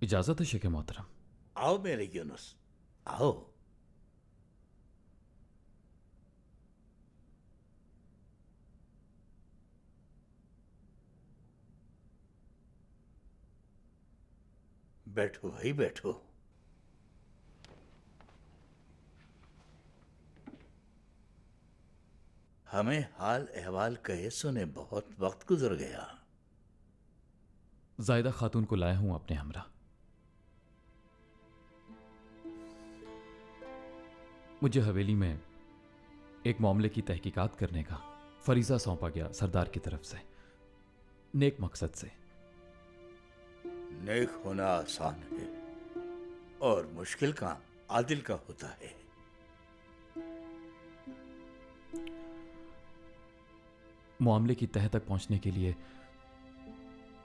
इजाजत है शेख मोहतरम। आओ मेरे यूनुस, आओ। बैठो भाई बैठो। हमें हाल अहवाल कहे सुने बहुत वक्त गुजर गया। जायदा खातून को लाया हूं अपने हमरा। मुझे हवेली में एक मामले की तहकीकात करने का फरीजा सौंपा गया सरदार की तरफ से, नेक मकसद से। नेक होना आसान है और मुश्किल काम आदिल का होता है। मामले की तह तक पहुंचने के लिए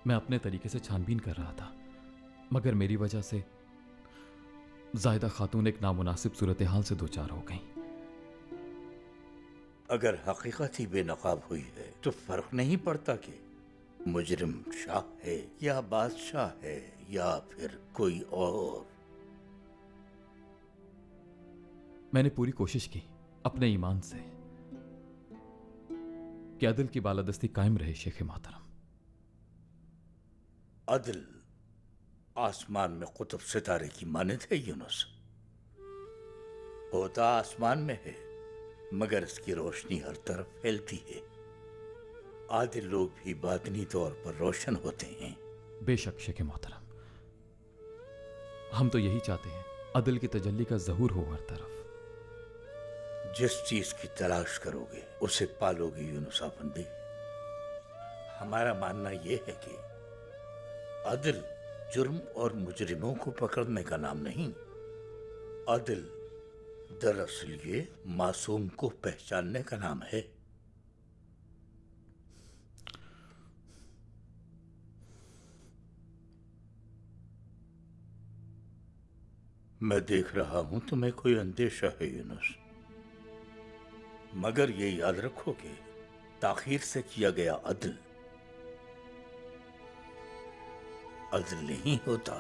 मैं अपने तरीके से छानबीन कर रहा था, मगर मेरी वजह से जायदा खातून एक नामुनासिब सूरत हाल से दो चार हो गई। अगर हकीकत ही बेनकाब हुई है तो फर्क नहीं पड़ता कि मुजरिम शाह है या बादशाह है या फिर कोई और। मैंने पूरी कोशिश की अपने ईमान से कि अदल की बालादस्ती कायम रहे शेख मोहतरम। अदल आसमान में कुतुब सितारे की मानद है यूनुस। होता आसमान में है मगर इसकी रोशनी हर तरफ फैलती है। आदिल लोग भी बातनी तौर पर रोशन होते हैं। बेशक शेख मोहतरम, हम तो यही चाहते हैं अदल की तजल्ली का ज़हूर हो हर तरफ। जिस चीज की तलाश करोगे उसे पालोगे यूनुस आफंदी। हमारा मानना यह है कि अदल जुर्म और मुजरिमों को पकड़ने का नाम नहीं, अदल दरअसल ये मासूम को पहचानने का नाम है। मैं देख रहा हूं तुम्हें कोई अंदेशा है यूनुस, मगर ये याद रखो कि ताखीर से किया गया अदल अदल नहीं होता।